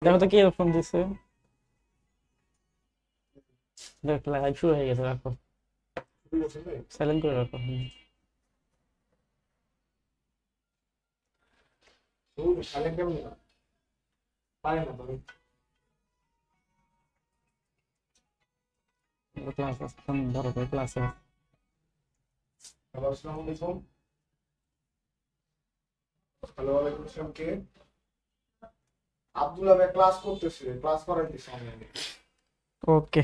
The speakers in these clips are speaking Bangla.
দেখো তো কি ফোন দিছে। দেখো লাইভ শুরু হয়ে গেছে, রাখো সাইলেন্ট করে রাখো। ক্লাস আছে, ধরো ক্লাসে। আসসালামু আলাইকুম। হ্যালো, ওয়ালাইকুম আসসালাম। কে? আব্দুল্লাহ ভাই ক্লাস করতেছে, ক্লাস করাইতেছে অনলাইনে। ওকে,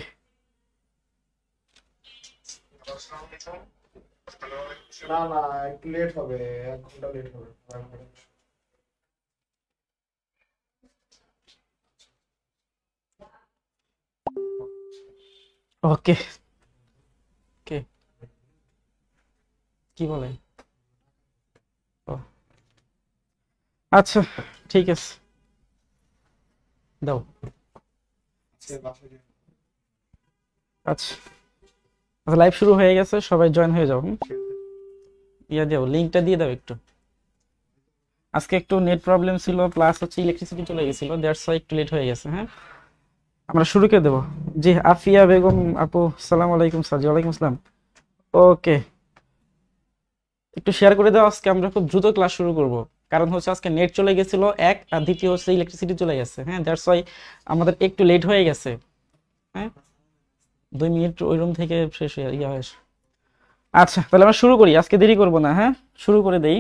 না না, একটু লেট হবে, 1 ঘন্টা লেট হবে। ওকে, ওকে, কি বলে? ও আচ্ছা, ঠিক আছে, দাও। আচ্ছা, লাইভ শুরু হয়ে গেছে, সবাই জয়েন হয়ে যাও। ইয়া দাও, লিংকটা দিয়ে দাও একটু। আজকে একটু নেট প্রবলেম ছিল, প্লাস হচ্ছে ইলেকট্রিসিটি চলে গেছিল, দ্যাটস ওয়াই একটু লেট হয়ে গেছে। হ্যাঁ, আমরা শুরু করে দেবো। জি, আফিয়া বেগম আপু, সালাম আলাইকুম। স্যার, জি ওয়ালাইকুম আসসালাম। ওকে, একটু শেয়ার করে দাও। আজকে আমরা খুব দ্রুত ক্লাস শুরু করব, কারণ হচ্ছে আজকে নেট চলে গেছিল এক, আর দ্বিতীয় হচ্ছে ইলেকট্রিসিটি চলে গেছে। হ্যাঁ, দ্যাটস ওয়াই আমাদের একটু লেট হয়ে গেছে। হ্যাঁ, 2 মিনিট ওই রুম থেকে শেষ হয়ে ইয়া হয়েছে। আচ্ছা, তাহলে আমরা শুরু করি, আজকে দেরি করব না। হ্যাঁ, শুরু করে দেই।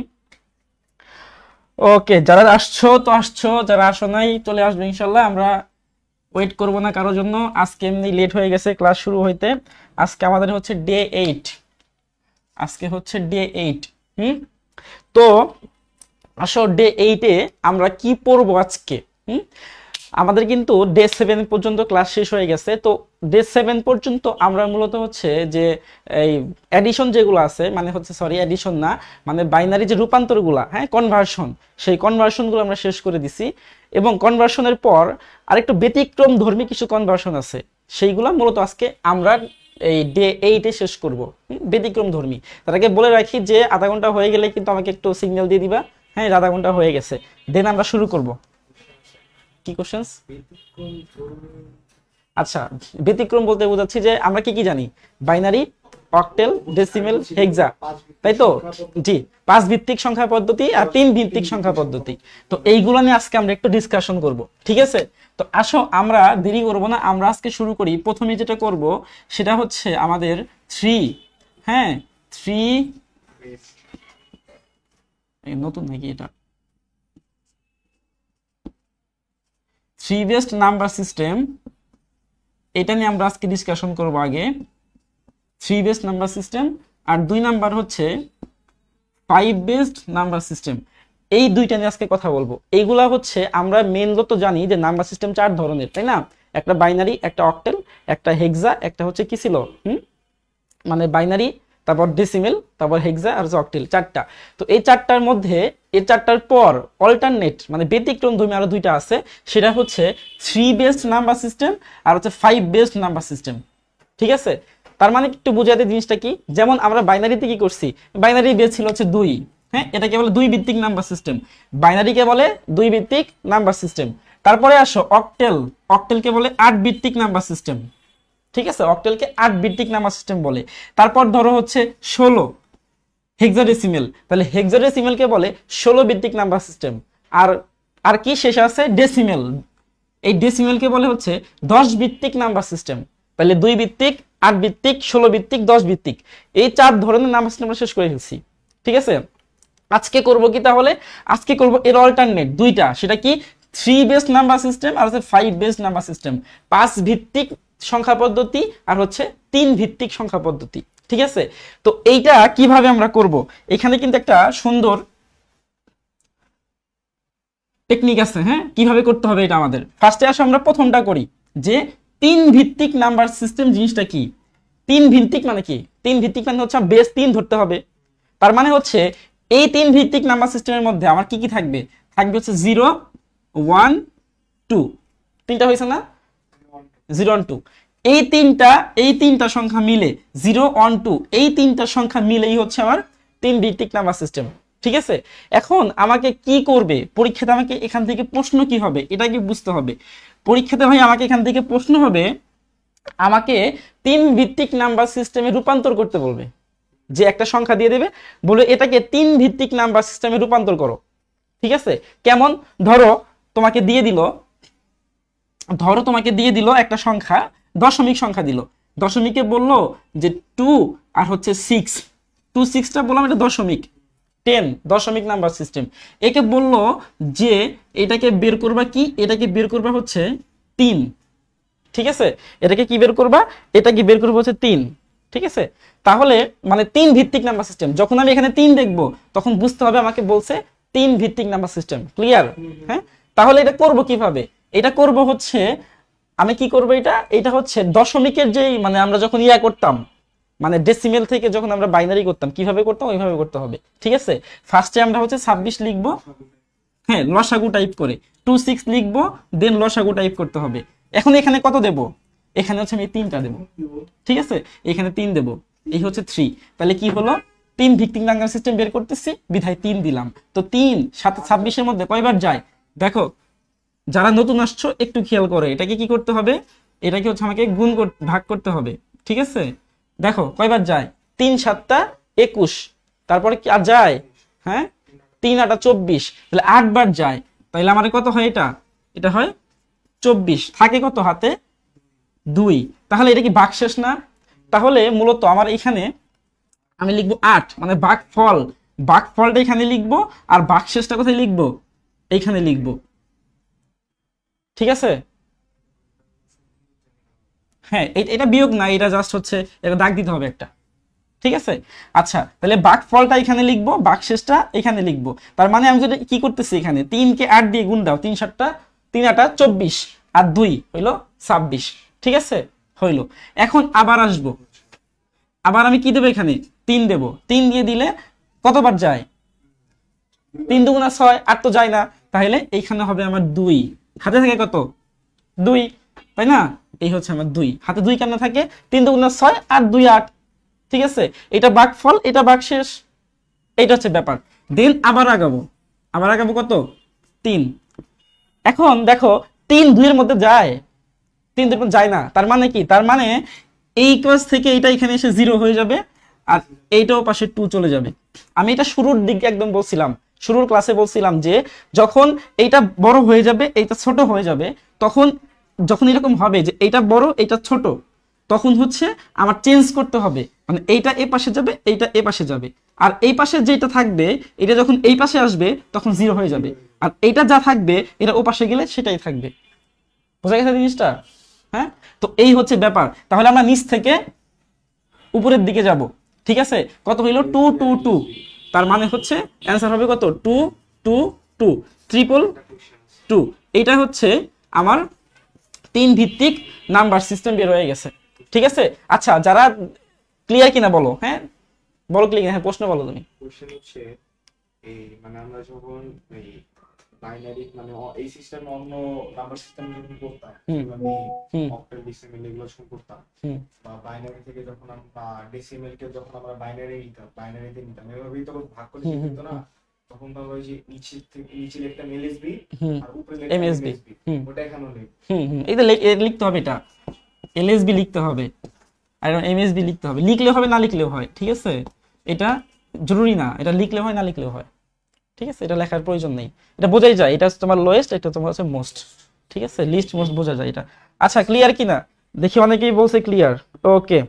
ওকে, যারা আসছো তো আসছো, যারা আসো নাই চলে আসবে ইনশাল্লাহ। আমরা ওয়েট করব না কারোর জন্য। আজকে এমনি লেট হয়ে গেছে ক্লাস শুরু হইতে। আজকে আমাদের হচ্ছে ডে 8। আজকে হচ্ছে ডে 8। তো আসো, ডে 8-এ আমরা কি পড়বো আজকে? আমাদের কিন্তু ডে 7 পর্যন্ত ক্লাস শেষ হয়ে গেছে। তো ডে 7 পর্যন্ত আমরা মূলত হচ্ছে যে এই অ্যাডিশন যেগুলো আছে, মানে হচ্ছে সরি অ্যাডিশন না, মানে বাইনারি যে রূপান্তরগুলা, হ্যাঁ কনভার্সন, সেই কনভার্সনগুলো আমরা শেষ করে দিছি। এবং কনভার্সনের পর আরেকটু ব্যতিক্রম ধর্মী কিছু কনভার্সন আছে, সেইগুলা মূলত আজকে আমরা এই ডে 8-এ শেষ করব। ব্যতিক্রম ধর্মী। তার আগে বলে রাখি যে আধা ঘন্টা হয়ে গেলে কিন্তু আমাকে একটু সিগন্যাল দিয়ে দিবা। হ্যাঁ, আধা ঘন্টা হয়ে গেছে, দেন আমরা শুরু করব। কি কোশ্চেন্স? আচ্ছা, ব্যতিক্রম বলতে বোঝাচ্ছি যে আমরা কি কি জানি, বাইনারি, অক্টেল, ডেসিমেল, হেক্সা, তাই তো? জি, 5 ভিত্তিক সংখ্যা পদ্ধতি আর 3 ভিত্তিক সংখ্যা পদ্ধতি। তো এইগুলো নিয়ে আজকে আমরা একটু ডিসকাশন করব, ঠিক আছে? তো আসো, আমরা দেরি করব না, আমরা আজকে শুরু করি। প্রথমে যেটা করব সেটা হচ্ছে আমাদের 3, হ্যাঁ 3, নতুন নাকি এটা, 3 বেসড নাম্বার সিস্টেম, এটা নিয়ে আমরা আজকে ডিসকাশন করব। আগে 3 বেসড নাম্বার সিস্টেম, আর 2 নাম্বার হচ্ছে 5 বেসড নাম্বার সিস্টেম। এই দুইটা নিয়ে আজকে কথা বলবো। এইগুলা হচ্ছে আমরা মেইনলি জানি যে নাম্বার সিস্টেম 4 ধরনের, তাই না? একটা বাইনারি, একটা অক্টেল, একটা হেক্সা, একটা হচ্ছে কি ছিল মানে বাইনারি, তারপর ডেসিমেল, তারপর হেক্সা আর অক্টেল, 4টা। তো এই 4টার মধ্যে, এই 4টার পর অল্টারনেট মানে ব্যতিক্রম ধর্মী আরো 2টা আছে, সেটা হচ্ছে 3 বেসড নাম্বার সিস্টেম আর হচ্ছে 5 বেসড নাম্বার সিস্টেম, ঠিক আছে? তার মানে একটু বুঝাতে জিনিসটা কি, যেমন আমরা বাইনারিতে কি করছি, বাইনারি বেস ছিল হচ্ছে 2, হ্যাঁ, এটাকে বলে 2 ভিত্তিক নাম্বার সিস্টেম, বাইনারিকে বলে 2 ভিত্তিক নাম্বার সিস্টেম। তারপরে আসো অক্টেল, অক্টেলকে বলে 8 ভিত্তিক নাম্বার সিস্টেম, ঠিক আছে? অক্টেলকে 8 ভিত্তিক নাম্বার সিস্টেম বলে। তারপর ধরো হচ্ছে 16 হেক্সাডেসিমেল, তাহলে হেক্সাডেসিমেলকে বলে 16 ভিত্তিক নাম্বার সিস্টেম। আর আর কি শেষে আছে ডেসিমেল, এই ডেসিমেলকে বলে হচ্ছে 10 ভিত্তিক নাম্বার সিস্টেম। তাহলে 2 ভিত্তিক, 8 ভিত্তিক, 16 ভিত্তিক, 10 ভিত্তিক, এই 4 ধরনের নাম্বার সিস্টেম আমরা শেষ করে ফেলছি, ঠিক আছে? আজকে করব কি তাহলে? আজকে করব এর অল্টারনেট 2টা, সেটা কি 3 বেসড নাম্বার সিস্টেম আর হচ্ছে 5 বেসড নাম্বার সিস্টেম, 5 ভিত্তিক সংখ্যা পদ্ধতি আর হচ্ছে 3 ভিত্তিক সংখ্যা পদ্ধতি, ঠিক আছে? তো এইটা কিভাবে আমরা করব, এখানে কিন্তু একটা সুন্দর টেকনিক আছে। হ্যাঁ, কিভাবে করতে হবে এটা আমাদের ফার্স্টে আসো আমরা প্রথমটা করি, যে 3 ভিত্তিক নাম্বার সিস্টেম জিনিসটা কি। 3 ভিত্তিক মানে কি? 3 ভিত্তিক মানে হচ্ছে বেস 3 ধরতে হবে। তার মানে হচ্ছে এই 3 ভিত্তিক নাম্বার সিস্টেমের মধ্যে আমার কি কি থাকবে? থাকবে হচ্ছে 0, 1, 2, 3টা হয়েছে না? 0 1 2, এই তিনটা সংখ্যা মিলে 0 1 2, এই 3টা সংখ্যা মিলেই হচ্ছে আমার 3 ভিত্তিক নাম্বার সিস্টেম, ঠিক আছে, এখন আমাকে কি করবে পরীক্ষাতে, আমাকে এখান থেকে প্রশ্ন কি হবে এটা কি বুঝতে হবে। পরীক্ষাতে ভাই আমাকে এখান থেকে প্রশ্ন হবে, আমাকে 3 ভিত্তিক নাম্বার সিস্টেমে রূপান্তর করতে বলবে। যে একটা সংখ্যা দিয়ে দেবে, বলে এটাকে 3 ভিত্তিক নাম্বার সিস্টেমে রূপান্তর করো। ঠিক আছে, কেমন, ধরো তোমাকে দিয়ে দিল একটা সংখ্যা, দশমিক সংখ্যা দিল, দশমিকে বললো যে 2 আর হচ্ছে 6, 2 6টা বললাম এটা দশমিক, 10 দশমিক নাম্বার সিস্টেম। একে বললো যে এটাকে বের করবা কি, এটাকে বের করবা হচ্ছে 3। ঠিক আছে, এটাকে কি বের করবা, এটাকে বের করবা হচ্ছে 3। ঠিক আছে, তাহলে মানে 3 ভিত্তিক নাম্বার সিস্টেম। যখন আমি এখানে 3 দেখবো তখন বুঝতে হবে আমাকে বলছে 3 ভিত্তিক নাম্বার সিস্টেম। ক্লিয়ার? হ্যাঁ, তাহলে এটা করব কিভাবে, এটা করব হচ্ছে আমি কি করব, এটা হচ্ছে দশমিকের যেই মানে আমরা যখন করতাম, মানে ডেসিমেল থেকে যখন আমরা বাইনারি করতাম কিভাবে করতাম ওইভাবে করতে হবে। ঠিক আছে, ফার্স্টে আমরা হচ্ছে 26 লিখবো, হ্যাঁ লসাগু টাইপ করে 2 6 লিখবো, দেন লসাগু টাইপ করতে হবে। এখন এখানে কত দেব, এখানে হচ্ছে আমি 3টা দেব। ঠিক আছে, এখানে 3 দেব, এই হচ্ছে 3। তাহলে কি হলো, 3 ভিত্তিক নাম্বার সিস্টেম বের করতেছি বিধায় 3 দিলাম। তো 3 7 26 এর মধ্যে কয়বার যায় দেখো, যারা নতুন আসছো একটু খেয়াল করে, এটাকে কি করতে হবে, এটাকে হচ্ছে আমাকে ভাগ করতে হবে। ঠিক আছে, দেখো কয়বার যায়, 3 7 21, তারপরে কি আর যায়, হ্যাঁ 3 8 24, তাহলে 8 বার যায়। তাহলে আমার কত হয়, এটা হয় 24, থাকে কত হাতে 2। তাহলে এটা কি ভাগশেষ না, তাহলে মূলত আমার এখানে আমি লিখবো 8, মানে ভাগফলটা এখানে লিখবো, আর ভাগশেষটা কোথায় লিখবো, এইখানে লিখবো। ঠিক আছে, হ্যাঁ এটা বিয়োগ না, এটা জাস্ট হচ্ছে এটা দাগ দিতে হবে একটা। ঠিক আছে, আচ্ছা তাহলে ভাগফলটা এখানে লিখবো, ভাগশেষটা এখানে লিখবো। তার মানে আমি যদি কি করতেছি, এখানে 3 কে 8 দিয়ে গুণ দাও, 3 7 3 8 24 আর 2 হইলো 26। ঠিক আছে, হইলো। এখন আবার আসবো, আবার আমি কি দেবো, এখানে 3 দেব, 3 দিয়ে দিলে কতবার যায়, 3 2 6, 8 তো যায় না, তাহলে এইখানে হবে আমার 2, হাতে থাকে কত 2, তাই না, এই হচ্ছে আমার 2, হাতে 2 কেন থাকে, 3 2 6 আর 2 8। ঠিক আছে, এটা ভাগফল, এটা ভাগশেষ, এইটা হচ্ছে ব্যাপার। দেন আবার আগাবো কত 3। এখন দেখো 3 2 এর মধ্যে যায়, 3 2 এর মধ্যে যায় না, তার মানে কি, তার মানে এই ক্লাস থেকে এটা এখানে এসে 0 হয়ে যাবে, আর এইটাও পাশে 2 চলে যাবে। আমি এটা শুরুর দিকে একদম বলছিলাম, শুরুর ক্লাসে বলছিলাম যে যখন এইটা বড় হয়ে যাবে এইটা ছোট হয়ে যাবে, তখন যখন এরকম হবে যে এইটা বড় এইটা ছোট, তখন হচ্ছে আমার চেঞ্জ করতে হবে, মানে এইটা এ পাশে যাবে, এইটা এ পাশে যাবে, আর এই পাশে যেটা থাকবে এটা যখন এই পাশে আসবে তখন 0 হয়ে যাবে, আর এইটা যা থাকবে এটা ও পাশে গেলে সেটাই থাকবে। বোঝা গেছে জিনিসটা? হ্যাঁ, তো এই হচ্ছে ব্যাপার। তাহলে আমরা নিচ থেকে উপরের দিকে যাব। ঠিক আছে, কত হইলো 2 2 2, তার মানে হচ্ছে অ্যান্সার হবে কত 2 2 2 222। এইটা হচ্ছে আমার 3 ভিত্তিক নাম্বার সিস্টেম বের হয়ে গেছে। ঠিক আছে, আচ্ছা যারা ক্লিয়ার কিনা বলো, হ্যাঁ বলো ক্লিয়ার, হ্যাঁ প্রশ্ন বলো তুমি। কোশ্চেন হচ্ছে এই মানে আমরা যখন এই বাইনারি মানে এই সিস্টেম অন্য নাম্বার সিস্টেম যখন করতাম, আমি অক্টাল ডেসিমেল এগুলো যখন করতাম, বা বাইনারি থেকে যখন আমরা ডেসিমেল কে যখন আমরা বাইনারিতে নিতাম এভাবেই তো ভাগ করে দিত না, তখন তো ওই যে নিচে লিখতাম এলএসবি আর উপরে লিখতাম এমএসবি, ওটা এখানে এটা লিখতে হবে, এটা এলএসবি লিখতে হবে আর এমএসবি লিখতে হবে, লিখলেও হবে না লিখলেও হয়। ঠিক আছে, এটা জরুরি না, এটা লিখলেও হয় না লিখলেও হয়। ঠিক আছে, এটা লেখার প্রয়োজন নেই, এটা বোঝাই যায়, এটা তোমার লোয়েস্ট, এটা তোমার হচ্ছে মোস্ট। ঠিক আছে, লিস্ট মোস্ট বোঝা যায় এটা। আচ্ছা ক্লিয়ার কিনা দেখি, অনেকেই বলছে ক্লিয়ার। ওকে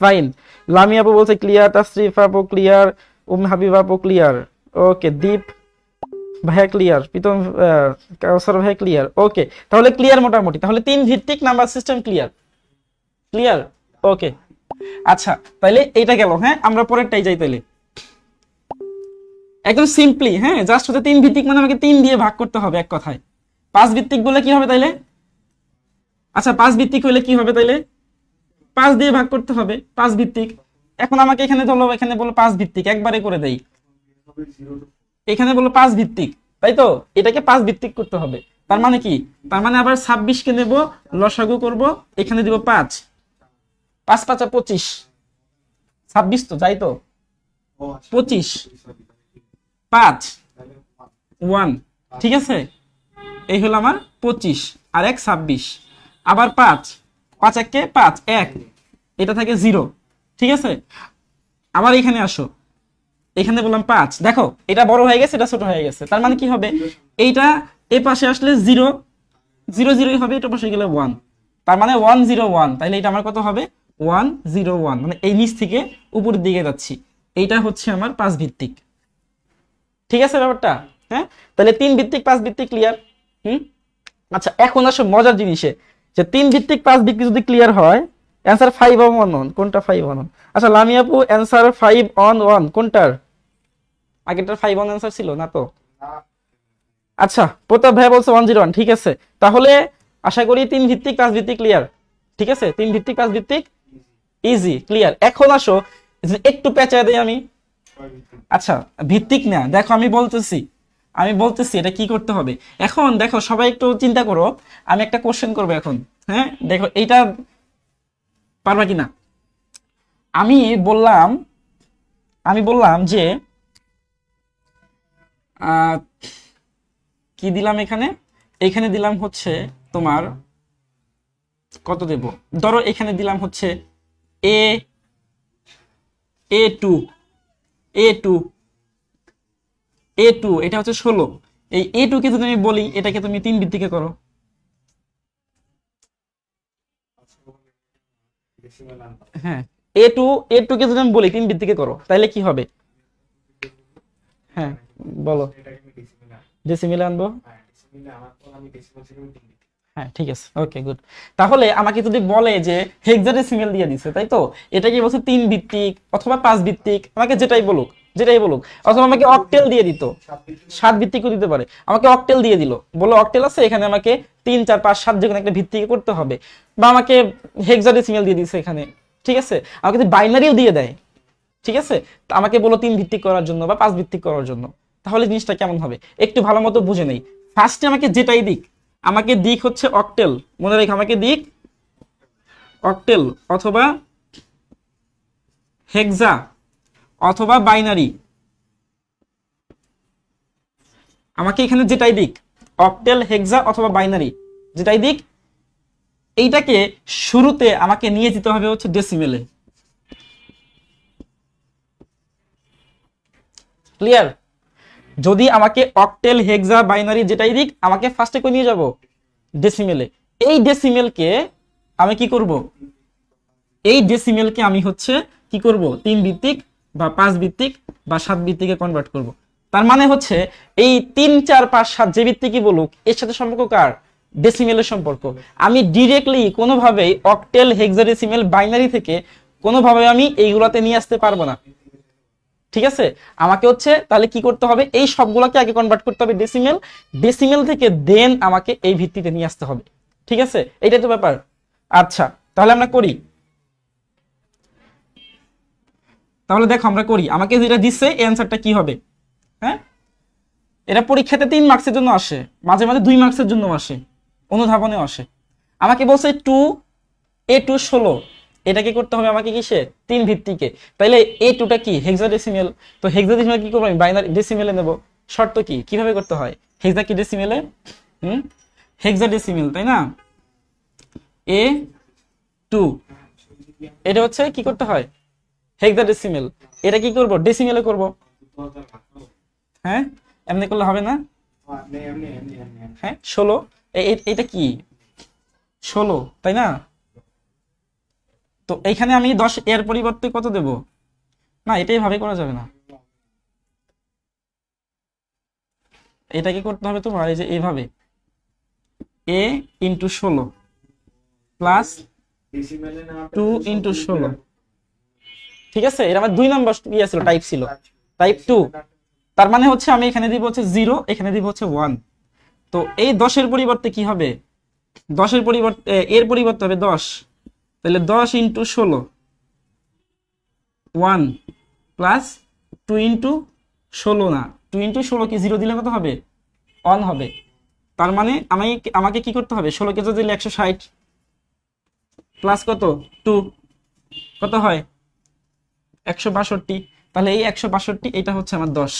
ফাইন, লামি আপু বলছে ক্লিয়ার, তাসরিফ আপু ক্লিয়ার, হাবিব আপু ক্লিয়ার, ওকে দীপ ভাইয়া ক্লিয়ার, প্রীতম কাউসার ভাইয়া ক্লিয়ার। ওকে, তাহলে ক্লিয়ার মোটামুটি, তাহলে 3 ভিত্তিক নাম্বার সিস্টেম ক্লিয়ার। ওকে আচ্ছা, তাহলে এইটা গেল। হ্যাঁ, আমরা পরেরটাই যাই তাহলে, একদম সিম্পলি। হ্যাঁ, জাস্ট হচ্ছে 3 ভিত্তিক মানে আমাকে 3 দিয়ে ভাগ করতে হবে এক কথায়। 5 ভিত্তিক বলে কি হবে তাইলে, আচ্ছা 5 ভিত্তিক হইলে কি হবে তাইলে, 5 দিয়ে ভাগ করতে হবে 5 ভিত্তিক। এখন আমাকে এখানে ধরো, এখানে বলো 5 ভিত্তিক, একবারে করে দেই, এখানে বলো 5 ভিত্তিক, তাই তো, এটাকে 5 ভিত্তিক করতে হবে। তার মানে কি, তার মানে আবার 26 কে নেব, লসাগু করব, এখানে দিব 5 5 5 25, 26 তো যাই তো 25, 5 তাহলে 1, ঠিক আছে, এই হলো আমার 25 আর 1 26, আবার 5 5 1 5 1, এটা থাকে 0, ঠিক আছে। আবার এখানে আসো, এখানে বললাম 5, দেখো এটা বড় হয়ে গেছে, এটা ছোট হয়ে গেছে, তার মানে কি হবে, এইটা এই পাশে আসলে 0 0 0 হবে, এটা পাশে গেলে 1, তার মানে 1 0 1, তাহলে এটা আমার কত হবে 1 0 1, মানে এই নিচ থেকে উপরের দিকে যাচ্ছি, এইটা হচ্ছে আমার 5 ভিত্তিক, ঠিক আছে ব্যাপারটা। হ্যাঁ, তাহলে 3 ভিত্তিক 5 ভিত্তিক ক্লিয়ার। আচ্ছা, এখন আসো মজার জিনিসে, যে 3 ভিত্তিক 5 ভিত্তিক যদি ক্লিয়ার হয়, অ্যানসার 5 অন 1, কোনটা 5 অন 1? আচ্ছা লামিয়া আপু, অ্যানসার 5 অন 1 কোনটার? আগেরটার 5 অন অ্যানসার ছিল না তো? আচ্ছা, প্রতাপ ভাই বলছে 1 0 1, ঠিক আছে, তাহলে আশা করি 3 ভিত্তিক 5 ভিত্তিক ক্লিয়ার, ঠিক আছে, 3 ভিত্তিক 5 ভিত্তিক ইজি ক্লিয়ার। এখন আসো একটু পেঁচায় দেই আমি। আচ্ছা, ভিত্তিক না, দেখো আমি বলতেছি এটা কি করতে হবে। এখন দেখো সবাই একটু চিন্তা করো, আমি একটা কোশ্চেন করবো এখন। হ্যাঁ, দেখো এইটা পারবা কিনা। আমি বললাম যে কি দিলাম এখানে দিলাম হচ্ছে তোমার কত দেব, ধরো এখানে দিলাম হচ্ছে A2 এটা হচ্ছে 16, এই A2 কে যদি আমি বলি, এটাকে তুমি 3 ভিত্তিকে করো। হ্যাঁ, A2 কে যদি আমি বলি 3 ভিত্তিকে করো, তাহলে কি হবে? হ্যাঁ বলো, ডেসিমেলে আনবো। হ্যাঁ ঠিক আছে, ওকে গুড। তাহলে আমাকে যদি বলে যে হেক্সাডেসিমেল দিয়ে দিছে, তাই তো, এটা কি বলছে 3 ভিত্তিক অথবা 5 ভিত্তিক, আমাকে যেটাই বলুক, অথবা আমাকে অক্টেল দিয়ে দিত, 7 ভিত্তিকও দিতে পারে, আমাকে অক্টেল দিয়ে দিল, বলো অক্টেল আছে এখানে, আমাকে 3 4 5 7 যে কোনো একটা ভিত্তিকে করতে হবে, বা আমাকে হেক্সাডেসিমেল দিয়ে দিছে এখানে, ঠিক আছে, আমাকে যদি বাইনারিও দিয়ে দেয়, ঠিক আছে, আমাকে বলো 3 ভিত্তিক করার জন্য বা 5 ভিত্তিক করার জন্য, তাহলে জিনিসটা কেমন হবে একটু ভালো মতো বুঝে নেই। ফার্স্টে আমাকে যেটাই দিক, আমাকে দিক হচ্ছে অক্টেল, মনে রেখে আমাকে দিক অক্টেল অথবা হেক্সা অথবা বাইনারি, আমাকে এখানে যেটাই দিক অক্টেল হেক্সা অথবা বাইনারি যেটাই দিক, এইটাকে শুরুতে আমাকে নিয়ে যেতে হবে হচ্ছে ডেসিমেলে। ক্লিয়ার? যদি আমাকে অক্টেল হেক্সা বাইনারি যেটাই দিক, আমাকে ফার্স্টে করে নিয়ে যাব ডেসিমেলে। এই ডেসিমেলকে আমি কি করব, আমি হচ্ছে কি করব 3 ভিত্তিক বা 5 ভিত্তিক বা 7 ভিত্তিকে কনভার্ট করব। তার মানে হচ্ছে এই 3 4 5 7 যে ভিত্তিকই বলুক, এর সাথে সম্পর্ক কার? ডেসিমেলের সম্পর্ক। আমি ডিরেক্টলি কোনোভাবেই অক্টেল হেক্সাডেসিমেল বাইনারি থেকে কোনোভাবে আমি এইগুলাতে নিয়ে আসতে পারবো না, ঠিক আছে। আমাকে হচ্ছে তাহলে কি করতে হবে, এই সবগুলোকে আগে কনভার্ট করতে হবে ডেসিমেল থেকে দেন আমাকে এই ভিত্তিতে নিয়ে আসতে হবে, ঠিক আছে, এইটাই তো ব্যাপার। আচ্ছা তাহলে আমরা করি, তাহলে দেখো আমরা করি, আমাকে যেটা দিচ্ছে এই অ্যানসারটা কি হবে। হ্যাঁ, এটা পরীক্ষাতে 3 মার্কসের জন্য আসে, মাঝে মাঝে 2 মার্কসের জন্য আসে, অনুধাবনেও আসে। আমাকে বলছে A2 16, এটাকে করতে হবে আমাকে কিসে 3 ভিত্তিকে, তাইলে A2টা কি হেক্সাডেসিমেল, তো হেক্সাডেসিমেল কি করব আমি বাইনারি ডেসিমেলে নেব। শর্ত কি, কিভাবে করতে হয়, হেক্সা কি ডেসিমেলে, হেক্সাডেসিমেল তাই না, A2 এটা হচ্ছে কি করতে হয় হেক্সাডেসিমেল, এটা কি করব ডেসিমেলে করব। হ্যাঁ, এমনি করলে হবে না। হ্যাঁ 16, এটা কি 16 তাই না, তো এইখানে আমি 10 এর পরিবর্তে কত দেব, না এটাই ভাবে করা যাবে না, এটাকে করতে হবে তোমার এই যে এইভাবে A × 16 প্লাস 2 × 16, ঠিক আছে, এটা আমার 2 নম্বর ইয়ে ছিল, টাইপ ছিল, টাইপ 2। তার মানে হচ্ছে আমি এখানে দিব হচ্ছে 0, এখানে দিব হচ্ছে 1, তো এই 10 এর পরিবর্তে কি হবে, 10 এর পরিবর্তে এর পরিবর্তে হবে 10, তাহলে 10 × 16 1 প্লাস 2 × 16, না 2 × 16 কি 0 দিলে কত হবে 1 হবে। তার মানে আমাকে কি করতে হবে, 16 কে যদি দিলে 160 প্লাস কত 2 কত হয় 162, তাহলে এই 162 এটা হচ্ছে আমার 10,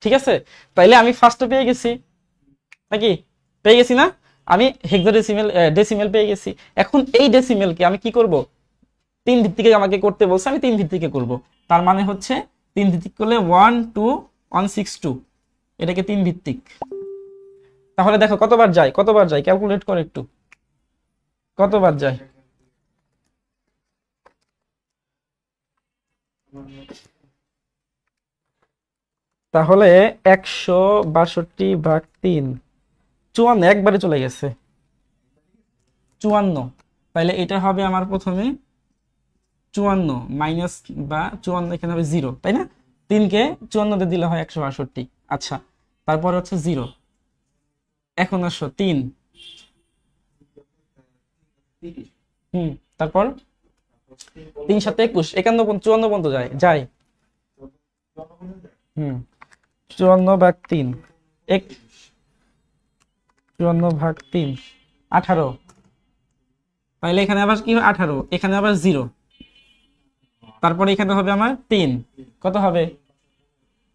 ঠিক আছে, তাইলে আমি ফার্স্টে পেয়ে গেছি নাকি, পেয়ে গেছি না, আমি হেক্সাডেসিমেল ডেসিমেল পেয়ে গেছি। এখন এই ডেসিমেলকে আমি কি করব, 3 ভিত্তিকে আমাকে করতে বলছে, আমি 3 ভিত্তিকে করব। তার মানে হচ্ছে 3 ভিত্তিক করলে 12162, এটাকে 3 ভিত্তিক। তাহলে দেখো কতবার যায়, কতবার যায়, ক্যালকুলেট করে একটু, কতবার যায়। তাহলে 162/3, 54, একবারে চলে গেছে 54। তাহলে এটা হবে আমার প্রথমে 54 মাইনাস বা 54, এখানে হবে 0, তাই না? 3কে 54 দিয়ে দিলে হয় 162। আচ্ছা, তারপর হচ্ছে 0, এখন আসো 3, তারপর 3 7 21, 51 54 পর্যন্ত যায় যায়। 54/3, 54/3 18। তাহলে এখানে আবার কি 18, এখানে আবার 0, তারপরে এখানে হবে আমার 3, কত হবে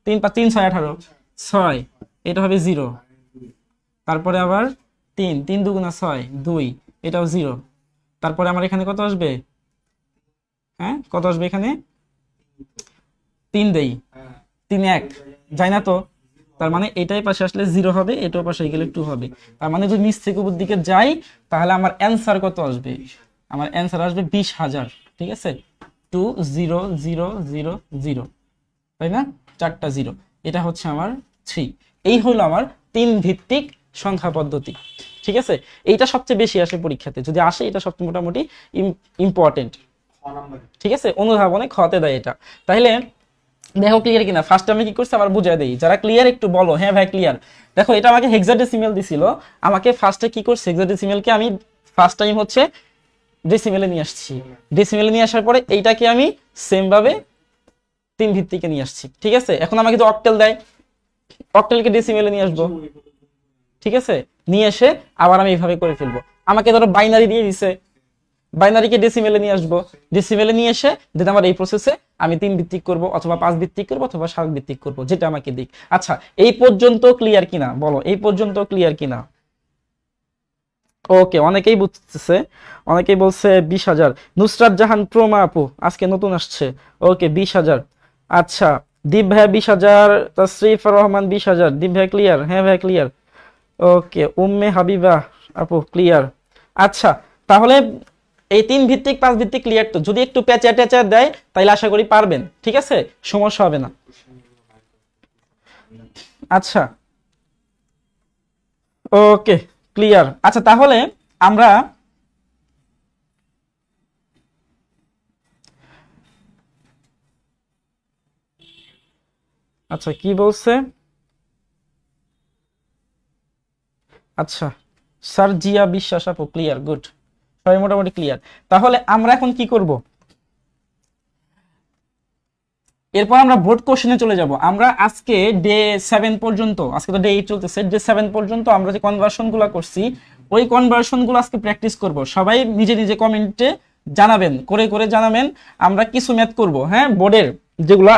3 5 3 6 18 6, এটা হবে 0, তারপরে আবার 3 3 2 6 2, এটাও 0, তারপরে আমার এখানে কত আসবে, হ্যাঁ কত আসবে এখানে 3 দেই, 3 1 যায় না তো, তার মানে এটাই পাশে আসলে 0 হবে, এটাও পাশে গেলে 2 হবে। তার মানে যদি নিচ থেকে উপর দিকে যাই তাহলে আমার অ্যান্সার কত আসবে, আমার অ্যান্সার আসবে 20,000। ঠিক আছে, 20000, তাই না, 4টা 0, এটা হচ্ছে আমার 3। এই হলো আমার 3 ভিত্তিক সংখ্যা পদ্ধতি। ঠিক আছে, এইটা সবচেয়ে বেশি আসে পরীক্ষাতে, যদি আসে এটা সবচেয়ে মোটামুটি ইম্পর্টেন্ট। ঠিক আছে, অনুধাবনে খতে দেয় এটা। তাহলে দেখো ক্লিয়ার কিনা, ফার্স্ট আমি কি করছি আবার বুঝাই দেই, যারা ক্লিয়ার একটু বলো হ্যাঁ ভাই ক্লিয়ার। দেখো এটা আমাকে হেক্সাডেসিমেল দিছিল, আমাকে ফার্স্টে কি করছে, হেক্সাডেসিমেলকে আমি ফার্স্ট টাইম হচ্ছে ডেসিমেলে নিয়ে আসছি, ডেসিমেলে নিয়ে আসার পরে এইটাকে আমি সেম ভাবে 3 ভিত্তিকে নিয়ে আসছি। ঠিক আছে, এখন আমাকে তো অক্টেল দেয়, অক্টেলকে ডেসিমেলে নিয়ে আসবো। ঠিক আছে, নিয়ে এসে আবার আমি এইভাবে করে ফেলবো। আমাকে ধরো বাইনারি দিয়ে দিছে, বাইনারিকে ডেসিমেলে নিয়ে আসবো, ডেসিমেলে নিয়ে এসে দেন আমার এই প্রসেসে আমি 3 ভিত্তিক করব অথবা 5 ভিত্তিক করব অথবা 7 ভিত্তিক করব, যেটা আমাকে দিক। আচ্ছা, এই পর্যন্ত ক্লিয়ার কিনা বলো, এই পর্যন্ত ক্লিয়ার কিনা? ওকে, অনেকেই বুঝতেছে, অনেকেই বলছে 20,000। নুসরাত জাহান প্রমা আপু আজকে নতুন আসছে, ওকে 20,000। আচ্ছা, দীপ ভাই 20,000, তাসরিফ রহমান 20,000, দীপ ভাই ক্লিয়ার, হ্যাঁ ভাই ক্লিয়ার। ওকে, উম্মে হাবিবা আপু ক্লিয়ার। আচ্ছা, তাহলে এই 3 ভিত্তিক 5 ভিত্তিক ক্লিয়ার তো, যদি একটু প্যাচা ট্যাচা দেয় তাইলে আশা করি পারবেন। ঠিক আছে, সমস্যা হবে না। আচ্ছা, ওকে ক্লিয়ার। আচ্ছা, তাহলে আমরা আচ্ছা কি বলছে, আচ্ছা স্যার জিয়া বিশ্বাস আপু ক্লিয়ার, গুড, সবাই মোটামুটি ক্লিয়ার। তাহলে আমরা এখন কি করব, এরপর আমরা বোর্ড কোশ্চেনে চলে যাব। আমরা আজকে ডে 7 পর্যন্ত, আজকে তো ডে 8 চলতেছে, ডে 7 পর্যন্ত আমরা যে কনভার্সনগুলো করছি ওই কনভার্সনগুলো আজকে প্র্যাকটিস করব। সবাই নিজে নিজে কমেন্টে জানাবেন, করে করে জানাবেন। আমরা কিছু ম্যাথ করব, হ্যাঁ বোর্ডের যেগুলা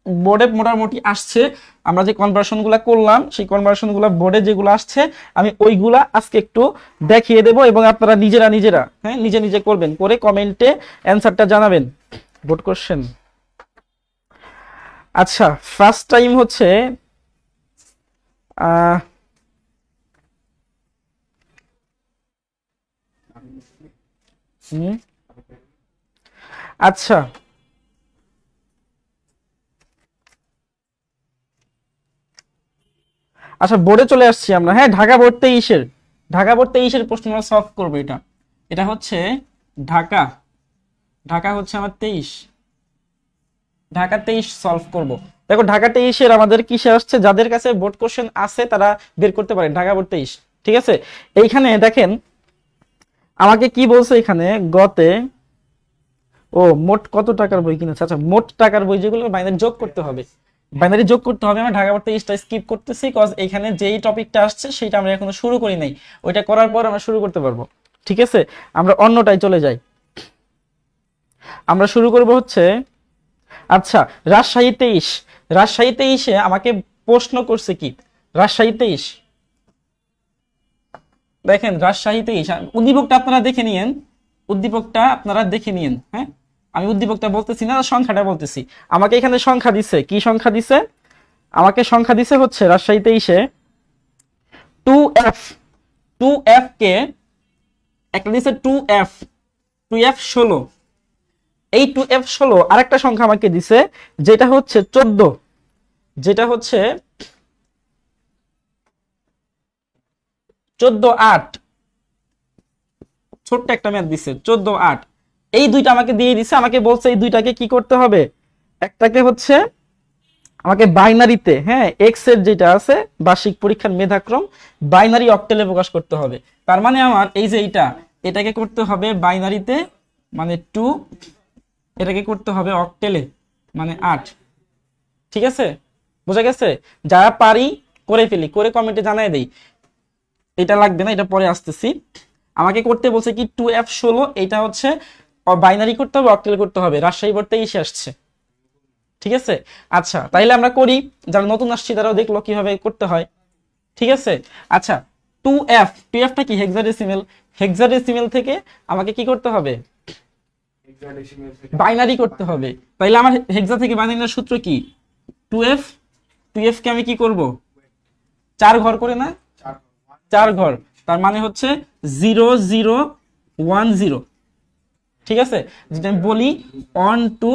বোর্ডে মোটামুটি আসছে, আমরা যে কনভার্সনগুলো করলাম সেই কনভার্সনগুলো বোর্ডে যেগুলো আসছে আমি ওইগুলা আজকে একটু দেখিয়ে দেব এবং আপনারা নিজেরা হ্যাঁ নিজে নিজে করবেন, করে কমেন্টে অ্যানসারটা জানাবেন। বোর্ড কোশ্চেন, আচ্ছা ফার্স্ট টাইম হচ্ছে আচ্ছা আচ্ছা বোর্ডে চলে আসছি আমরা, হ্যাঁ ঢাকা বোর্ড 23-এর, ঢাকা বোর্ড 23-এর প্রশ্ন আমরা সলভ করবো। এটা এটা হচ্ছে ঢাকা, ঢাকা হচ্ছে আমার 23, ঢাকা 23 সলভ করব। দেখো ঢাকা 23-এর আমাদের কিসে আসছে, যাদের কাছে বোর্ড কোশ্চেন আছে তারা বের করতে পারে ঢাকা বোর্ড 23। ঠিক আছে, এইখানে দেখেন আমাকে কি বলছে, এখানে গতে ও মোট কত টাকার বই কিনেছে। আচ্ছা, মোট টাকার বই যেগুলো বাইনারি যোগ করতে হবে, বাইনারি যোগ করতে হবে। আমরা ঢাকা বোর্ড 23টা স্কিপ করতেছি কজ এখানে যেই টপিকটা আসছে সেটা আমরা এখনো শুরু করি নাই, ওইটা করার পর আমরা শুরু করতে পারবো। ঠিক আছে, আমরা অন্যটাই চলে যাই। আমরা শুরু করব হচ্ছে, আচ্ছা রাজশাহী 23, রাজশাহী 23-এ আমাকে প্রশ্ন করছে কি রাজশাহী 23, দেখেন রাজশাহী 23। উদ্দীপকটা আপনারা দেখে নিয়েন, উদ্দীপকটা আপনারা দেখে নিয়েন। হ্যাঁ, আমি উদ্দীপকটা বলতেছি না, সংখ্যাটা বলতেছি। আমাকে এখানে সংখ্যা দিছে, কি সংখ্যা দিছে? আমাকে সংখ্যা দিছে হচ্ছে রাজশাহী 23-এ 2f, 2f কে একটা দিছে 2f 16, এই 2f 16 আরেকটা সংখ্যা আমাকে দিছে যেটা হচ্ছে 14, যেটা হচ্ছে 14-8, ছোট্ট একটা ম্যাথ দিছে 14-8। এই দুইটা আমাকে দিয়ে দিছে, আমাকে বলছে এই দুইটাকে কি করতে হবে, একটাকে হচ্ছে আমাকে বাইনারিতে, হ্যাঁ এক্স এর যেটা আছে বার্ষিক পরীক্ষার মেধাক্রম বাইনারি অক্টেলে প্রকাশ করতে হবে। তার মানে আমার এই যে এটাকে করতে হবে বাইনারিতে মানে 2, এটাকে করতে হবে অক্টেলে মানে 8। ঠিক আছে, বোঝা গেছে? যারা পারি করে ফেলি, করে কমেন্টে জানাই দেই। এটা লাগবে না, এটা পরে আসতেছি। আমাকে করতে বলছে কি 2f 16, এটা হচ্ছে বাইনারি করতে হবে, অক্টেল করতে হবে। রাজশাহী বোর্ড 23-এ আসছে। ঠিক আছে, আচ্ছা তাইলে আমরা করি, যারা নতুন আসছি তারাও দেখলো কিভাবে করতে হয়। ঠিক আছে, আচ্ছা 2fটা কি হেক্সাডেসিমেল, হেক্সাডেসিমেল থেকে আমাকে কি করতে হবে, বাইনারি করতে হবে। তাইলে আমার হেক্সা থেকে বাইনারির সূত্র কি 2f কে আমি কি করব 4 ঘর করে না, 4 ঘর, তার মানে হচ্ছে 0 0 1 0। ঠিক আছে, যেটা আমি বলি 1 2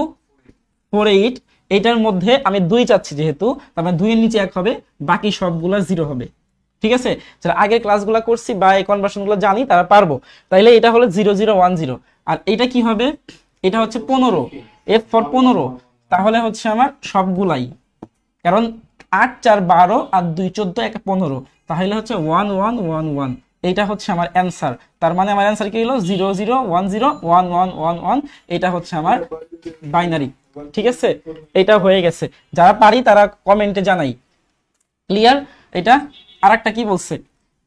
4 8, এটার মধ্যে আমি 2 চাচ্ছি যেহেতু, তার মানে 2 এর নিচে 1 হবে, বাকি সবগুলা 0 হবে। ঠিক আছে, যারা আগের ক্লাসগুলো করছি বা এই কনভার্সনগুলো জানি তারা পারবো। তাইলে এটা হলো 0 0 1 0, আর এটা কি হবে, এটা হচ্ছে 15, f ফর 15। তাহলে হচ্ছে আমার সবগুলাই, কারণ 8 4 12 আর 2 14 1 15, তাহলে হচ্ছে 1 1 1 1, এইটা হচ্ছে আমার অ্যান্সার। তার মানে আমার অ্যান্সার কি হলো 0 0 1 0 1 1 1 1, এটা হচ্ছে আমার বাইনারি। ঠিক আছে, এটা হয়ে গেছে। যারা পারি তারা কমেন্টে জানাই। ক্লিয়ার? এটা আরেকটা কি বলছে,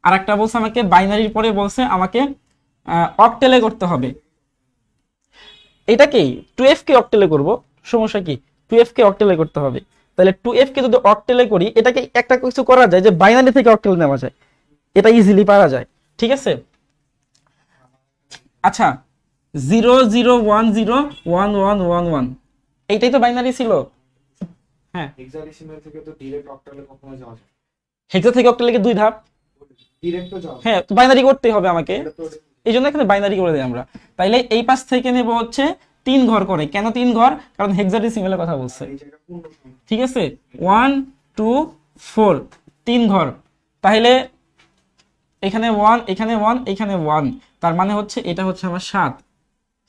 আরেকটা বলছে আমাকে বাইনারির পরে বলছে আমাকে অক্টেলে করতে হবে। এটা কি 2f কে অক্টেলে করব, সমস্যা কি 2f কে অক্টেলে করতে হবে। তাহলে 2f কে যদি অক্টেলে করি, এটাকে একটা কিছু করা যায় যে বাইনারি থেকে অক্টেল নেওয়া যায়, এটা ইজিলি পারা যায়। ঠিক আছে, আচ্ছা 0 0 1 0 1 1 1 1, এইটাই তো বাইনারি ছিল। হ্যাঁ, হেক্সাডেসিমেল থেকে তো ডাইরেক্ট অক্টালে কখনো যাওয়া যায়, হেক্সা থেকে অক্টেলে 2 ধাপ, ডাইরেক্ট তো যাওয়া, হ্যাঁ বাইনারি করতে হবে আমাকে, এই জন্য এখানে বাইনারি করে দেই আমরা। তাইলে এই পাশ থেকে নেব হচ্ছে 3 ঘর করে। কেন 3 ঘর? কারণ হেক্সাডেসিমেলের কথা বলছে। ঠিক আছে, 1 2 4 3 ঘর, তাহলে এখানে 1 এখানে 1 এখানে 1, তার মানে হচ্ছে এটা হচ্ছে আমার 7,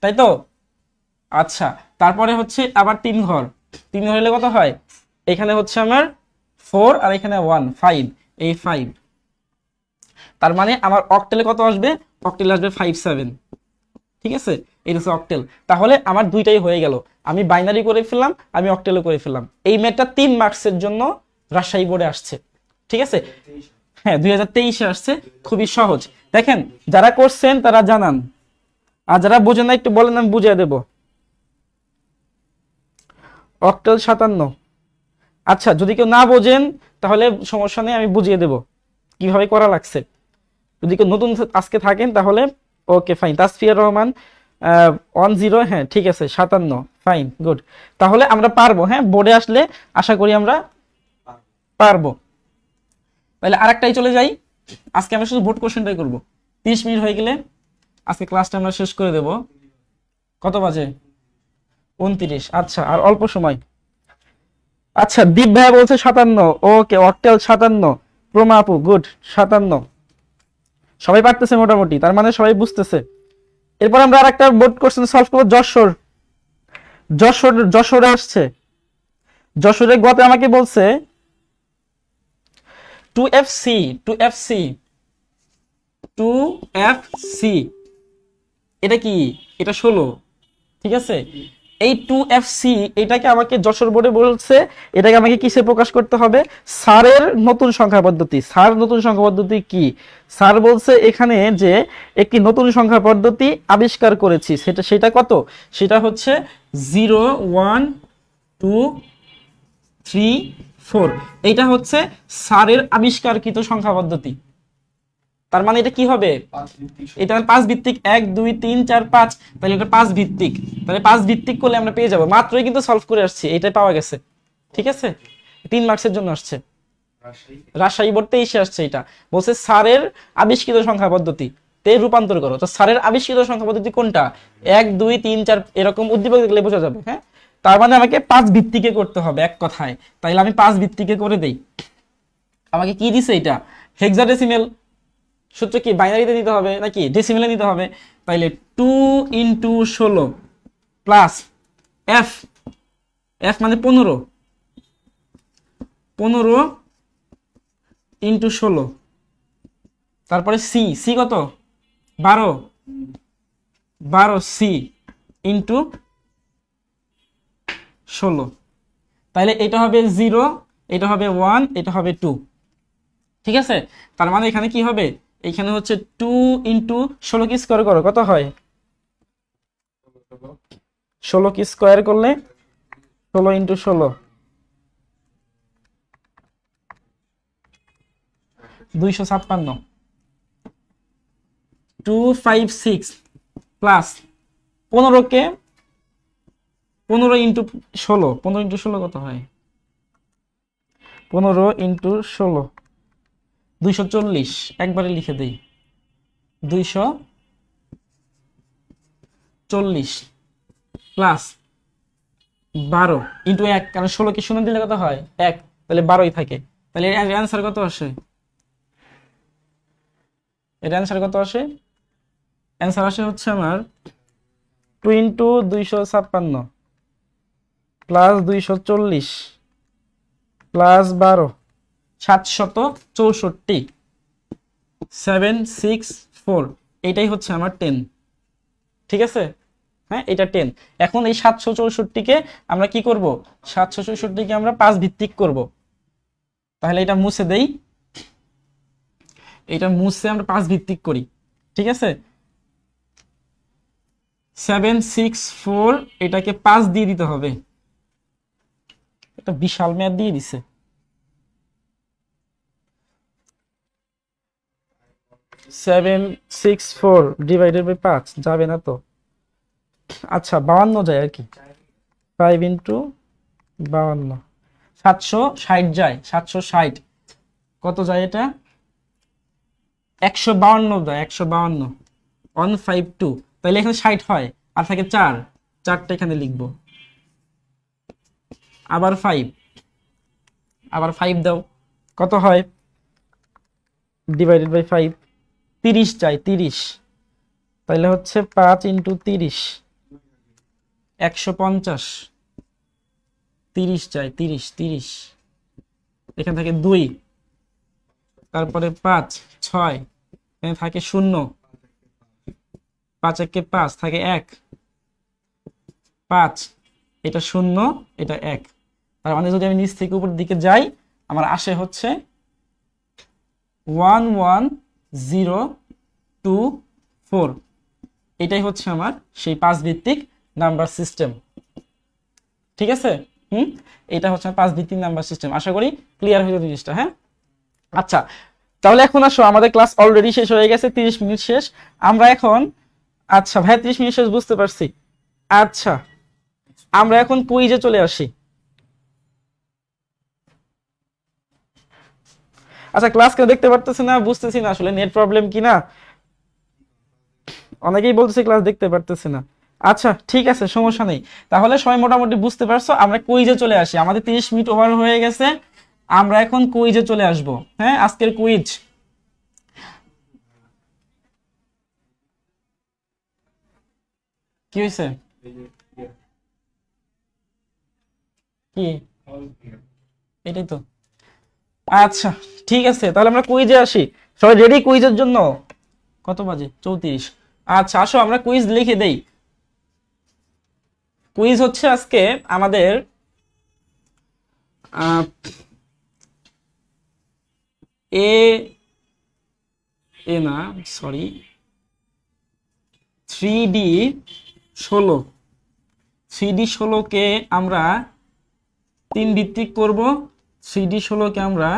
তাই তো? আচ্ছা, তারপরে হচ্ছে আবার 3 ঘর, 3 ঘর হলে কত হয়, এখানে হচ্ছে আমার 4 আর এখানে 1 5, এই 5, তার মানে আমার অক্টেলে কত আসবে, অক্টেলে আসবে 5 7। ঠিক আছে, এটা হচ্ছে অক্টেল। তাহলে আমার দুইটাই হয়ে গেল, আমি বাইনারি করে ফেললাম, আমি অক্টেলে করে ফেললাম। এই ম্যাথটা 3 মার্কসের জন্য রাজশাহী বোর্ডে আসছে। ঠিক আছে, হ্যাঁ 2023-এ আসছে, খুবই সহজ। দেখেন যারা করছেন তারা জানান, আর যারা বোঝেন না একটু বলেন, আমি বুঝিয়ে দেব। অক্টেল 57। আচ্ছা, যদি কেউ না বোঝেন তাহলে সমস্যা নেই, আমি বুঝিয়ে দেব কিভাবে করা লাগছে। যদি কেউ নতুন আজকে থাকেন তাহলে ওকে ফাইন। তাসফিয়া রহমান 1 0, হ্যাঁ ঠিক আছে 57, ফাইন গুড। তাহলে আমরা পারবো, হ্যাঁ বোর্ডে আসলে আশা করি আমরা পারবো। তাহলে আরেকটাই চলে যাই, আজকে আমরা শুধু বোর্ড কোশ্চেনটাই করব। 30 মিনিট হয়ে গেলে আজকে ক্লাসটা আমরা শেষ করে দেব। কত বাজে? 29। আচ্ছা, আর অল্প সময়। আচ্ছা, দীপ ভাই বলছে 57, ওকে অক্টেল 57, প্রমা আপু গুড 57, সবাই পারতেছে মোটামুটি, তার মানে সবাই বুঝতেছে। এরপর আমরা আরেকটা বোর্ড কোশ্চেন সলভ করব। যশোরে আসছে, যশোরে গতে আমাকে বলছে 2FC 2FC, এটা কি, এটা 16। ঠিক আছে, এই 2FC এটাকে আমাকে যশোর বোর্ডে বলছে, এটাকে আমাকে কিসে প্রকাশ করতে হবে, স্যারের নতুন সংখ্যা পদ্ধতি। স্যার নতুন সংখ্যা পদ্ধতি কি? স্যার বলছে এখানে যে একটি নতুন সংখ্যা পদ্ধতি আবিষ্কার করেছি, সেটা কত, সেটা হচ্ছে 0 1 2 3 4। এইটা হচ্ছে স্যারের আবিষ্কারকৃত সংখ্যা পদ্ধতি। তার মানে এটা কি হবে, এটা 5 ভিত্তিক, 1 2 3 4 5, তাহলে এটা 5 ভিত্তিক। তাহলে 5 ভিত্তিক করলে আমরা পেয়ে যাব, মাত্রই কিন্তু সলভ করে আসছি, এটাই পাওয়া গেছে। ঠিক আছে, 3 মার্কসের জন্য আসছে, রাজশাহী বোর্ড 23-এ আসছে। এটা বলছে স্যারের আবিষ্কৃত সংখ্যা পদ্ধতি তে রূপান্তর করো। তো স্যারের আবিষ্কৃত সংখ্যা পদ্ধতি কোনটা, 1 2 3 4 এরকম উদ্দীপক দেখলে বোঝা যাবে। হ্যাঁ, তার মানে আমাকে 5 ভিত্তিকে করতে হবে এক কথায়। তাইলে আমি 5 ভিত্তিকে করে দেই। আমাকে কি দিছে, এটা হেক্সাডেসিমেল সূত্র, কি বাইনারিতে নিতে হবে নাকি ডেসিমেলে নিতে হবে। তাইলে 2 × 16 প্লাস এফ, এফ মানে 15 × 16, তারপরে সি, সি কত 12 সি ইন্টু 16। তাহলে এটা হবে 0, এটা হবে 1, এটা হবে 2। ঠিক আছে, তার মানে এখানে কি হবে, এখানে হচ্ছে 2 × 16 কি স্কয়ার করো, কত হয় 16 কি স্কয়ার করলে 16 × 16 256, 256 প্লাস 15 কে 15 × 16, 15 × 16 কত হয়, 15 × 16 240, একবারে লিখে দেই 240 প্লাস 12 × 1, কারণ 16 কে 0 দিলে কত হয় 1, তাহলে 12ই থাকে। তাহলে এর অ্যান্সার কত আসে, এর অ্যান্সার কত আসে, অ্যান্সার আসে হচ্ছে আমার 2 × 256 প্লাস 240 প্লাস 12 764, 764, এটাই হচ্ছে আমার 10। ঠিক আছে, হ্যাঁ এটা 10। এখন এই 764কে আমরা কি করব, 764কে আমরা 5 ভিত্তিক করব। তাহলে এটা মুছে দেই, এটা মুছে আমরা 5 ভিত্তিক করি। ঠিক আছে, 764 এটাকে 5 দিয়ে দিতে হবে, এটা বিশাল মেয়াদ দিয়ে দিছে। 764 ডিভাইডেড বাই 5 যাবে না তো, আচ্ছা 52 যায় আর কি, 5 × 52 760 যায়, 760 কত যায়, এটা 152 যায়, 152 152। তাহলে এখানে 60 হয়, আর থাকে 4, 4টা এখানে লিখবো, আবার 5 দাও, কত হয় ডিভাইডেড বাই 5, 30 যায়, 30। তাহলে হচ্ছে 5 × 30 150, 30 যায়, 30 এখানে থাকে 2, তারপরে 5 6, এখানে থাকে 0, 5 × 5 থাকে 1, 5 এটা 0 এটা 1। তার মানে যদি আমি নিচ থেকে উপর দিকে যাই, আমার আসে হচ্ছে 11024। এটাই হচ্ছে আমার সেই 5 ভিত্তিক নাম্বার সিস্টেম। ঠিক আছে, এটা হচ্ছে 5 ভিত্তিক নাম্বার সিস্টেম। আশা করি ক্লিয়ার হয়ে যাবে জিনিসটা। হ্যাঁ, আচ্ছা তাহলে এখন আসো, আমাদের ক্লাস অলরেডি শেষ হয়ে গেছে, 30 মিনিট শেষ। আমরা এখন, আচ্ছা ভাই 30 মিনিট শেষ বুঝতে পারছি। আচ্ছা আমরা এখন কুইজে চলে আসি। আচ্ছা ক্লাস কেউ দেখতে পারতেছে না, বুঝতেছি না আসলে নেট প্রবলেম কিনা, অনেকেই বলতেছে ক্লাস দেখতে পারতেছে না। আচ্ছা ঠিক আছে, সমস্যা নেই। তাহলে সবাই মোটামুটি বুঝতে পারছো, আমরা কুইজে চলে আসি। আমাদের 30 মিনিট ওভার হয়ে গেছে, আমরা এখন কুইজে চলে আসব। হ্যাঁ, আজকের কুইজ কি হয়েছে, কি এটাই তো। আচ্ছা ঠিক আছে, তাহলে আমরা কুইজে আসি। সবাই রেডি কুইজের জন্য? কত বাজে, 34। আচ্ছা আসো আমরা কুইজ লিখে দেই। কুইজ হচ্ছে আজকে আমাদের এ না সরি 3D 16, 3D 16 কে আমরা 3 ভিত্তিক করব, 3D16 কে আমরা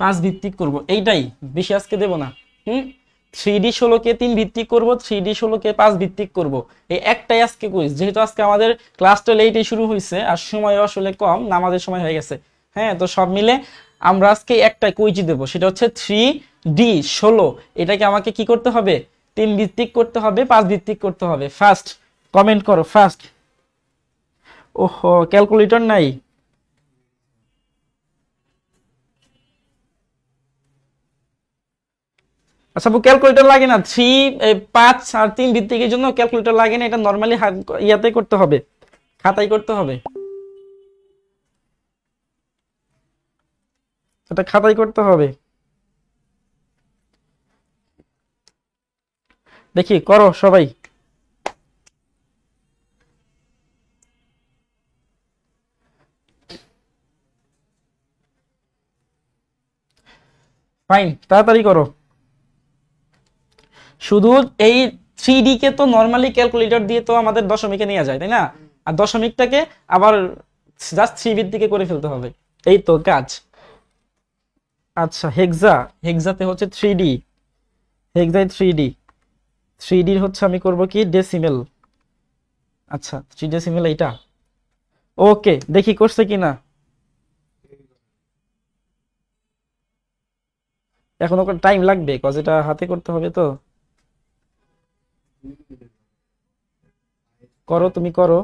5 ভিত্তিক করব, এইটাই বেশি আজকে দেব না। 3D16 কে 3 ভিত্তিক করব, 3D16 কে 5 ভিত্তিক করব, এই একটাই আজকে কুইজ। যেহেতু আজকে আমাদের ক্লাসটা লেটে শুরু হয়েছে আর সময় আসলে কম, নামাজের সময় হয়ে গেছে, হ্যাঁ, তো সব মিলে আমরা আজকে একটাই কুইজ দেব, সেটা হচ্ছে 3D16। এটাকে আমাকে কি করতে হবে? 3 ভিত্তিক করতে হবে, 5 ভিত্তিক করতে হবে। ফার্স্ট কমেন্ট করো, ফার্স্ট। ওহো, ক্যালকুলেটর নাই। আচ্ছা, ক্যালকুলেটর লাগে না, 5 আর 3 ভিত্তিকের জন্য ক্যালকুলেটর লাগে না, এটা নরমালি ইয়াতে করতে হবে, খাতায় করতে হবে, এটা খাতায় করতে হবে। দেখি করো সবাই। ফাইন, তাড়াতাড়ি করো। শুধু এই 3D কে তো নরমালি ক্যালকুলেটর দিয়ে তো আমাদের দশমিকে নেওয়া যায়, তাই না? আর দশমিকটাকে আবার জাস্ট 3 ভিত্তিকে করে ফেলতে হবে, এই তো কাজ। আচ্ছা, হেক্সাতে হচ্ছে 3D, হেক্সায় 3D হচ্ছে আমি করব কি ডেসিমেল। আচ্ছা, 3 ডেসিমেল এইটা। ওকে, দেখি করছে কিনা। এখন ওকে টাইম লাগবে, কজ এটা হাতে করতে হবে তো। করো, তুমি করো,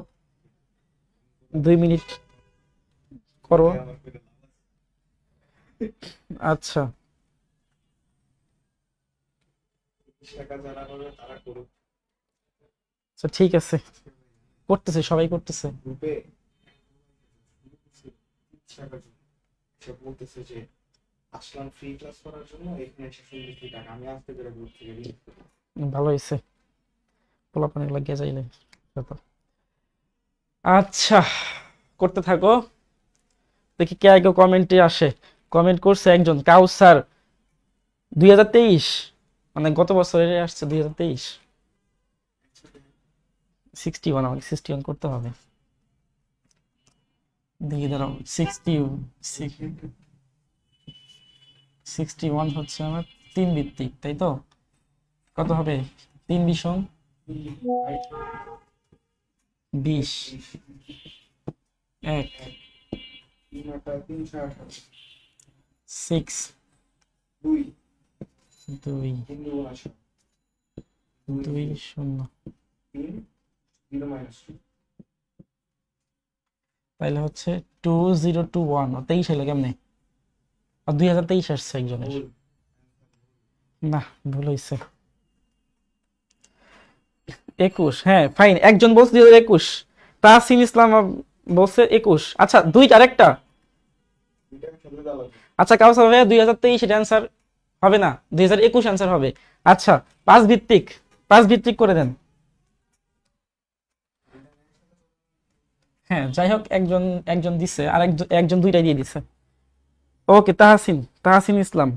2 মিনিট করো। আচ্ছা, ঠিক আছে, করতেছে, সবাই করতেছে। ভালো হয়েছে, পোলাপানি লাগিয়ে যাইলে। আচ্ছা, করতে থাকো, দেখি কে আগে কমেন্টে আসে। কমেন্ট করছে একজন, কাউসার 2023, মানে গত বছরের আসছে 2023। 61, আমাকে 61 করতে হবে। দেখি দাঁড়াও, 61 হচ্ছে আমার 3 ভিত্তিক, তাই তো? কত হবে? 3 বিষম 20, 1 6 2 2 0, তাইলে হচ্ছে 2021। 23 হলো কেমনে? আর 2023 আসছে একজনের, না ভুল হয়েছে। 21, হ্যাঁ ফাইন। একজন বলছে 2021, তাহসিন ইসলাম বলছে 21। আচ্ছা, দুইটা আরেকটা। আচ্ছা, কাউসার ভাইয়া 2023 এটা অ্যান্সার হবে না, 2021 অ্যান্সার হবে। আচ্ছা, 5 ভিত্তিক, 5 ভিত্তিক করে দেন। হ্যাঁ, যাই হোক, একজন দিছে আর একজন দুইটাই দিয়ে দিছে। ওকে, তাহসিন ইসলাম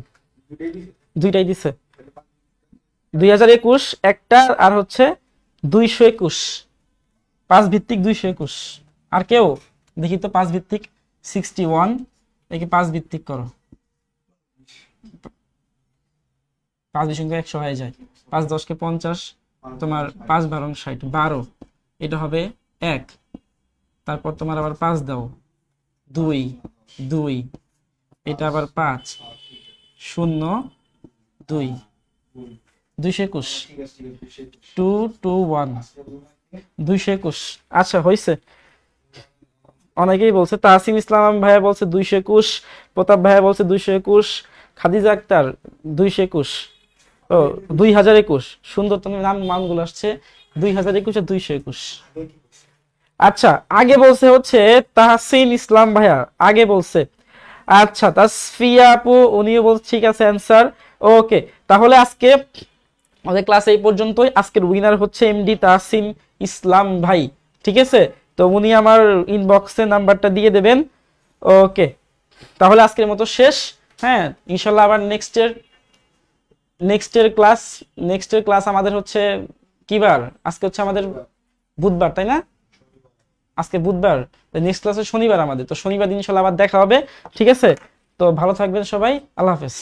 দুইটাই দিছে। 2021 একটা, আর হচ্ছে 221, 5 ভিত্তিক 221। আর কেউ দেখি তো 5 ভিত্তিক 61, একে 5 ভিত্তিক করো। 5 সঙ্গে 100 হয়ে যায়, 5 10 কে 50, তোমার 5 12 60, 12, এটা হবে 1। তারপর তোমার আবার 5 দাও, 2 2, এটা আবার 5 0 2, 221, 2 2 1, 221। আচ্ছা, হয়েছে। অনেকেই বলছে, তাহসিন ইসলাম ভাইয়া বলছে 221, প্রতাপ ভাইয়া বলছে 221, খাদিজা আক্তার 221, ও 2021। সুন্দর, তুমি মানগুলো আসছে 2021 আর 221। আচ্ছা, আগে বলছে হচ্ছে তাহসিন ইসলাম ভাইয়া, আগে বলছে। আচ্ছা, তাসফিয়া আপু উনিও বলছে ঠিক আছে অ্যান্সার। ওকে, তাহলে আজকে আমাদের ক্লাস এই পর্যন্তই। আজকের উইনার হচ্ছে এমডি তাহসিন ইসলাম ভাই, ঠিক আছে? তো উনি আমার ইনবক্সে নাম্বারটা দিয়ে দেবেন। ওকে, তাহলে আজকের মতো শেষ। হ্যাঁ, ইনশাল্লাহ আবার নেক্সটের ক্লাস আমাদের হচ্ছে কি বার? আজকে হচ্ছে আমাদের বুধবার, তাই না? আজকে বুধবার, নেক্সট ক্লাসে শনিবার আমাদের। তো শনিবার দিন ইনশাল্লাহ আবার দেখা হবে, ঠিক আছে? তো ভালো থাকবেন সবাই, আল্লাহ হাফেজ।